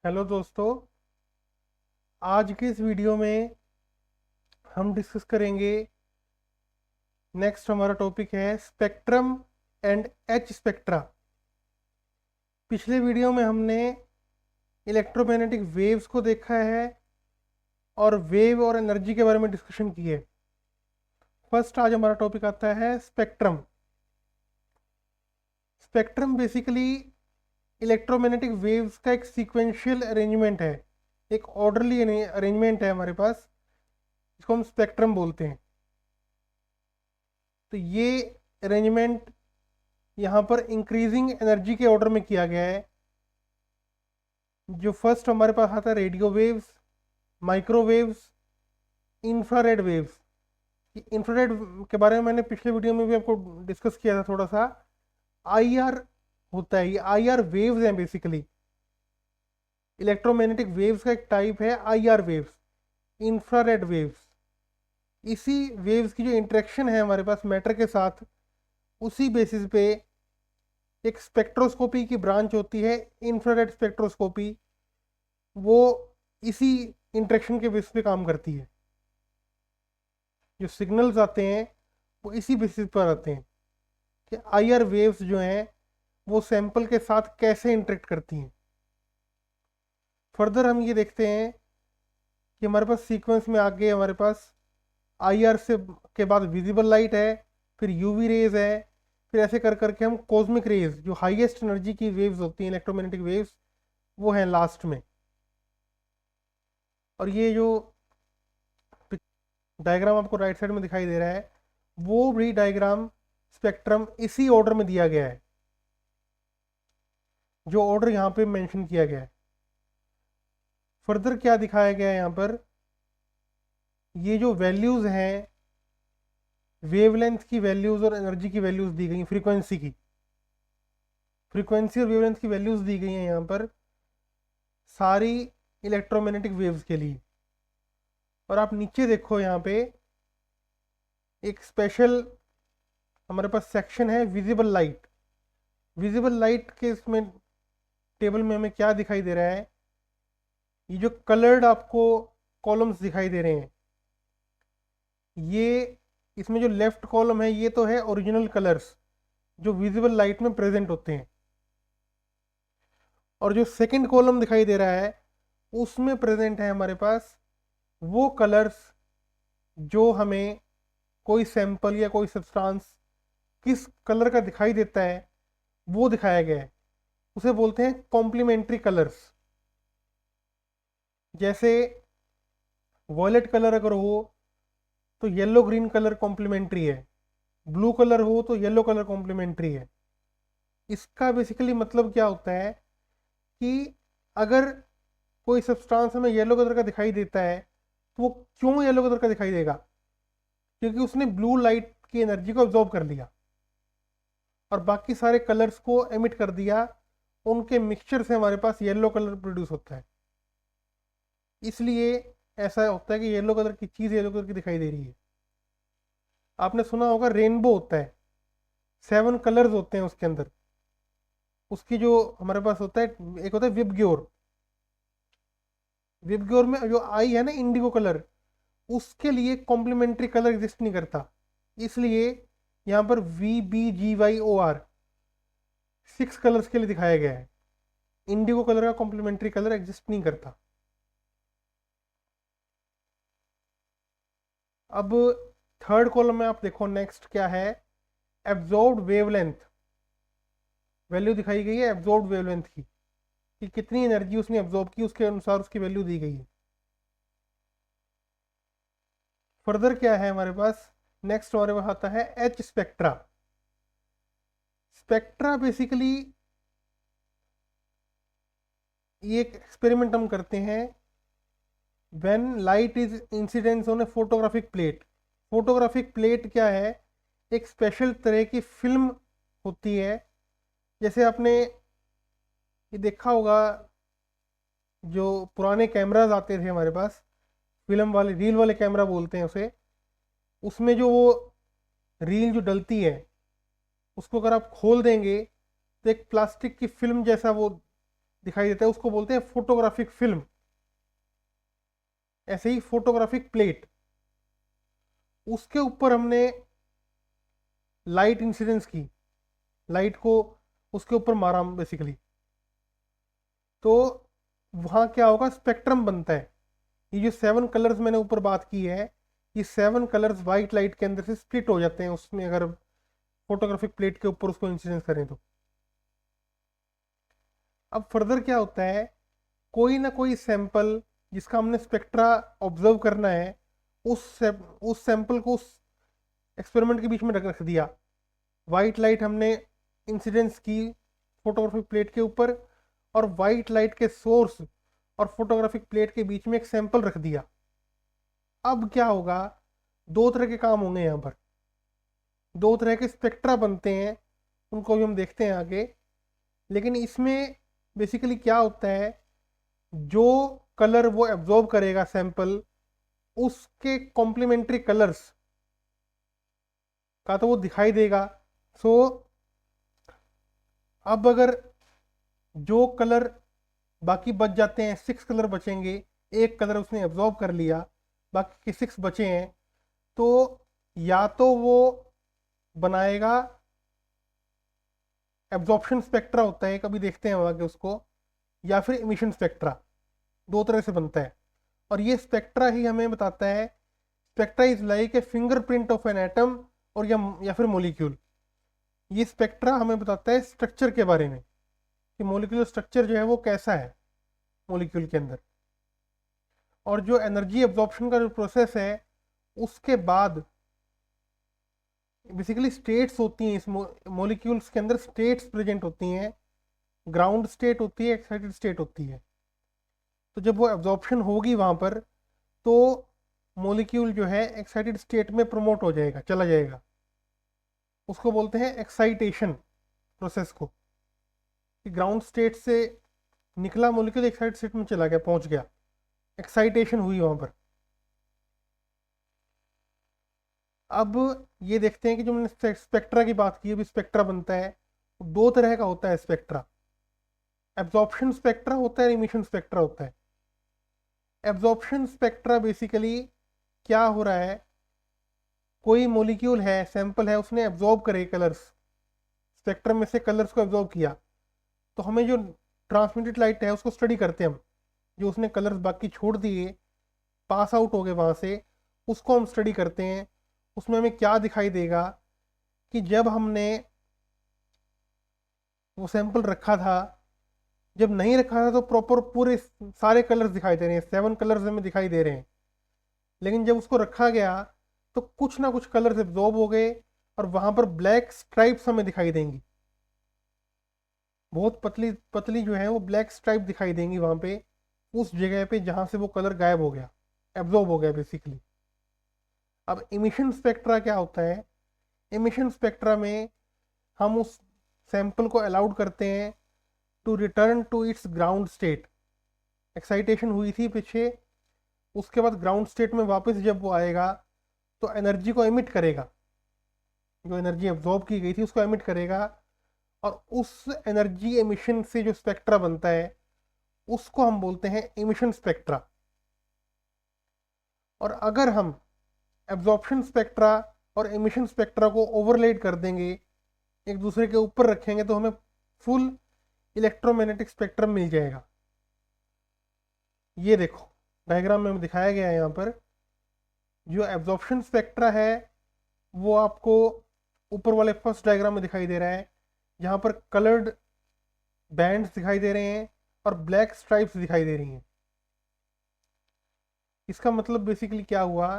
Hello दोस्तों। आज के इस वीडियो में हम डिस्कस करेंगे। नेक्स्ट हमारा टॉपिक है स्पेक्ट्रम एंड एच स्पेक्ट्रा। पिछले वीडियो में हमने इलेक्ट्रोमैग्नेटिक वेव्स को देखा है और वेव और एनर्जी के बारे में डिस्कशन की है। फर्स्ट आज हमारा टॉपिक आता है spectrum. Spectrum basically electromagnetic waves का एक सीक्वेंशियल अरेंजमेंट है, एक ऑर्डरली अरेंजमेंट है हमारे पास, इसको हम स्पेक्ट्रम बोलते हैं। तो ये अरेंजमेंट यहाँ पर इंक्रीजिंग एनर्जी के ऑर्डर में किया गया है। जो फर्स्ट हमारे पास आता है radio waves, microwaves, infrared waves. Infrared के बारे में मैंने पिछले वीडियो में भी आपको डिस्कस किया था थोड़ा सा। आईआर होता है, ये आईआर वेव्स हैं बेसिकली। इलेक्ट्रोमैग्नेटिक वेव्स का एक टाइप है आईआर वेव्स, इंफ्रारेड वेव्स। इसी वेव्स की जो इंटरेक्शन है हमारे पास मैटर के साथ, उसी बेसिस पे एक स्पेक्ट्रोस्कोपी की ब्रांच होती है, इंफ्रारेड स्पेक्ट्रोस्कोपी। वो इसी इंटरेक्शन के बेसिस पे काम करती है। जो सिग्नल्स आते हैं वो इसी बेसिस पर आते हैं कि आईआर वेव्स जो हैं वो सैंपल के साथ कैसे इंटरेक्ट करती हैं। फर्दर हम ये देखते हैं कि हमारे पास सीक्वेंस में आगे हमारे पास आईआर से के बाद विजिबल लाइट है, फिर यूवी रेज है, फिर ऐसे कर करके हम कॉस्मिक रेज, जो हाईएस्ट एनर्जी की वेव्स होती हैं इलेक्ट्रोमैग्नेटिक वेव्स, वो हैं लास्ट में। और ये जो डायग्राम आपको राइट साइड में दिखाई दे रहा है, वो भी डायग्राम स्पेक्ट्रम इसी ऑर्डर में दिया गया है, जो ऑर्डर यहाँ पे मेंशन किया गया है। फर्दर क्या दिखाया गया है यहाँ पर, ये जो वैल्यूज हैं, वेवलेंथ की वैल्यूज और एनर्जी की वैल्यूज दी गई, फ्रीक्वेंसी और वेवलेंथ की वैल्यूज दी गई हैं यहाँ पर सारी इलेक्ट्रोमैग्नेटिक वेव्स के लिए। और आप नीचे देखो, यहाँ पे एक स्पेशल हमारे पास सेक्शन है विजिबल लाइट। विजिबल लाइट के इसमें टेबल में हमें क्या दिखाई दे रहा है, ये जो कलर्ड आपको कॉलम्स दिखाई दे रहे हैं, ये इसमें जो लेफ्ट कॉलम है ये तो है ओरिजिनल कलर्स जो विजिबल लाइट में प्रेजेंट होते हैं, और जो सेकंड कॉलम दिखाई दे रहा है उसमें प्रेजेंट है हमारे पास वो कलर्स जो हमें कोई सैंपल या कोई सब्सटेंस किस कलर का दिखाई देता है वो दिखाया गया है। उसे बोलते हैं कॉम्प्लीमेंट्री कलर्स। जैसे वॉयलेट कलर अगर हो तो येलो ग्रीन कलर कॉम्प्लीमेंट्री है, ब्लू कलर हो तो येलो कलर कॉम्प्लीमेंट्री है। इसका बेसिकली मतलब क्या होता है कि अगर कोई सब्सटेंस हमें येलो कलर का दिखाई देता है तो वो क्यों येलो कलर का दिखाई देगा, क्योंकि उसने ब्लू लाइट की एनर्जी को अब्जॉर्ब कर लिया और बाकी सारे कलर्स को एमिट कर दिया। उनके मिक्सचर से हमारे पास येलो कलर प्रोड्यूस होता है। इसलिए ऐसा होता है कि येलो कलर की चीज़ येलो कलर की दिखाई दे रही है। आपने सुना होगा रेनबो होता है, 7 कलर्स होते हैं उसके अंदर। उसकी जो हमारे पास होता है, एक होता है विबग्योर। विबग्योर में जो आई है ना, इंडिगो कलर, उसके लिए कॉम्प्लीमेंट्री कलर एग्जिस्ट नहीं करता। इसलिए यहाँ पर VBGYOR 6 कलर्स के लिए दिखाया गया है। इंडिगो कलर का कॉम्प्लीमेंट्री कलर एग्जिस्ट नहीं करता। अब थर्ड कॉलम में आप देखो नेक्स्ट क्या है, एब्जॉर्ब्ड वेवलेंथ। वैल्यू दिखाई गई है एब्जॉर्ब्ड वेवलेंथ की, कि कितनी एनर्जी उसने एब्जॉर्ब की, उसके अनुसार उसकी वैल्यू दी गई है। फर्दर क्या है हमारे पास, नेक्स्ट हमारे पास आता है एच स्पेक्ट्रा। स्पेक्ट्रा बेसिकली ये एक एक्सपेरिमेंट हम करते हैं when light is incidence on A photographic plate. Photographic plate क्या है, एक स्पेशल तरह की फिल्म होती है। जैसे आपने ये देखा होगा, जो पुराने कैमराज आते थे हमारे पास, फिल्म वाले, रील वाले कैमरा बोलते हैं उसे, उसमें जो वो रील जो डलती है उसको अगर आप खोल देंगे तो एक प्लास्टिक की फिल्म जैसा वो दिखाई देता है उसको बोलते हैं फोटोग्राफिक फिल्म। ऐसे ही फोटोग्राफिक प्लेट, उसके ऊपर हमने लाइट इंसिडेंस की, लाइट को उसके ऊपर मारा बेसिकली, तो वहाँ क्या होगा, स्पेक्ट्रम बनता है। ये जो 7 कलर्स मैंने ऊपर बात की है, ये 7 कलर्स वाइट लाइट के अंदर से स्प्लिट हो जाते हैं उसमें, अगर फोटोग्राफिक प्लेट के ऊपर उसको इंसिडेंस करें तो। अब फर्दर क्या होता है, कोई ना कोई सैंपल जिसका हमने स्पेक्ट्रा ऑब्जर्व करना है, उस सैंपल को उस एक्सपेरिमेंट के बीच में रख दिया। वाइट लाइट हमने इंसिडेंस की फोटोग्राफिक प्लेट के ऊपर, और वाइट लाइट के सोर्स और फोटोग्राफिक प्लेट के बीच में एक सैंपल रख दिया। अब क्या होगा, दो तरह के काम होंगे यहाँ पर, दो तरह के स्पेक्ट्रा बनते हैं, उनको भी हम देखते हैं आगे। लेकिन इसमें बेसिकली क्या होता है, जो कलर वो एब्जॉर्ब करेगा सैंपल, उसके कॉम्प्लीमेंट्री कलर्स का तो वो दिखाई देगा। सो अब अगर जो कलर बाकी बच जाते हैं, 6 कलर बचेंगे, एक कलर उसने एब्जॉर्ब कर लिया, बाकी के 6 बचे हैं, तो या तो वो बनाएगा, एब्जॉर्प्शन स्पेक्ट्रा होता है, कभी देखते हैं आगे उसको, या फिर इमिशन स्पेक्ट्रा, दो तरह से बनता है। और ये स्पेक्ट्रा ही हमें बताता है, spectra is like a fingerprint of an atom, और या फिर मोलिक्यूल। ये स्पेक्ट्रा हमें बताता है स्ट्रक्चर के बारे में, कि मोलिकुलर स्ट्रक्चर जो है वो कैसा है मोलिक्यूल के अंदर। और जो एनर्जी एब्जॉर्प्शन का जो प्रोसेस है, उसके बाद बेसिकली स्टेट्स होती हैं इस मोलिक्यूल्स के अंदर, स्टेट्स प्रेजेंट होती हैं, ग्राउंड स्टेट होती है, एक्साइटेड स्टेट होती है। तो जब वो एब्जॉर्प्शन होगी वहाँ पर, तो मोलिक्यूल जो है एक्साइटेड स्टेट में प्रमोट हो जाएगा, चला जाएगा, उसको बोलते हैं एक्साइटेशन प्रोसेस को, कि ग्राउंड स्टेट से निकला मोलिक्यूल एक्साइटेड स्टेट में चला गया, पहुंच गया, एक्साइटेशन हुई वहाँ पर। अब ये देखते हैं कि जो मैंने स्पेक्ट्रा की बात की, अभी स्पेक्ट्रा बनता है, दो तरह का होता है स्पेक्ट्रा, एब्जॉर्प्शन स्पेक्ट्रा होता है, इमिशन स्पेक्ट्रा होता है। एब्जॉर्प्शन स्पेक्ट्रा बेसिकली क्या हो रहा है, कोई मोलिक्यूल है, सैंपल है, उसने एब्जॉर्ब करे कलर्स, स्पेक्ट्रम में से कलर्स को एब्जॉर्ब किया, तो हमें जो ट्रांसमिटेड लाइट है उसको स्टडी करते हैं हम, जो उसने कलर्स बाकी छोड़ दिए, पास आउट हो गए वहाँ से, उसको हम स्टडी करते हैं। उसमें हमें क्या दिखाई देगा, कि जब हमने वो सैंपल रखा था, जब नहीं रखा था तो प्रॉपर पूरे सारे कलर्स दिखाई दे रहे हैं, 7 कलर्स हमें दिखाई दे रहे हैं। लेकिन जब उसको रखा गया, तो कुछ ना कुछ कलर्स एब्जॉर्ब हो गए, और वहाँ पर ब्लैक स्ट्राइप्स हमें दिखाई देंगी, बहुत पतली पतली जो है वो ब्लैक स्ट्राइप दिखाई देंगी वहाँ पे, उस जगह पे जहाँ से वो कलर गायब हो गया, एब्जॉर्ब हो गया बेसिकली। अब इमिशन स्पेक्ट्रा क्या होता है, इमिशन स्पेक्ट्रा में हम उस सैंपल को अलाउड करते हैं to return to its ground state, excitation हुई थी पीछे, उसके बाद ग्राउंड स्टेट में वापस जब वो आएगा, तो एनर्जी को एमिट करेगा, जो एनर्जी एब्जॉर्ब की गई थी उसको एमिट करेगा, और उस एनर्जी एमिशन से जो स्पेक्ट्रा बनता है, उसको हम बोलते हैं इमिशन स्पेक्ट्रा। और अगर हम एब्जॉर्प्शन स्पेक्ट्रा और एमिशन स्पेक्ट्रा को ओवरलेड कर देंगे, एक दूसरे के ऊपर रखेंगे, तो हमें फुल इलेक्ट्रोमैग्नेटिक स्पेक्ट्रम मिल जाएगा। ये देखो डायग्राम में दिखाया गया है यहाँ पर, जो एब्जॉर्प्शन स्पेक्ट्रा है वो आपको ऊपर वाले फर्स्ट डायग्राम में दिखाई दे रहा है, जहाँ पर कलर्ड बैंड्स दिखाई दे रहे हैं और ब्लैक स्ट्राइप्स दिखाई दे रही हैं। इसका मतलब बेसिकली क्या हुआ,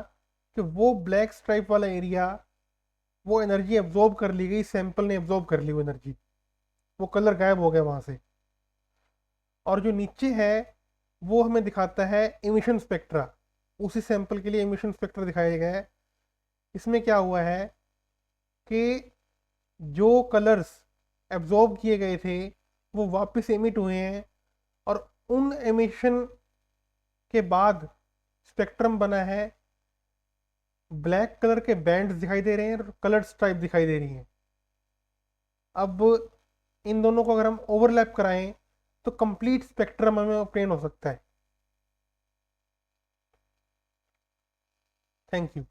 कि वो ब्लैक स्ट्राइप वाला एरिया, वो एनर्जी एब्जॉर्ब कर ली गई, सैंपल ने एब्जॉर्ब कर ली वो एनर्जी, वो कलर गायब हो गया वहाँ से। और जो नीचे है वो हमें दिखाता है इमिशन स्पेक्ट्रा, उसी सैंपल के लिए इमिशन स्पेक्ट्रा दिखाया गया है। इसमें क्या हुआ है, कि जो कलर्स एब्जॉर्ब किए गए थे वो वापस एमिट हुए हैं, और उन एमिशन के बाद स्पेक्ट्रम बना है, ब्लैक कलर के बैंड्स दिखाई दे रहे हैं और कलर स्ट्राइप दिखाई दे रही हैं। अब इन दोनों को अगर हम ओवरलैप कराएं, तो कंप्लीट स्पेक्ट्रम हमें ऑब्टेन हो सकता है। Thank you.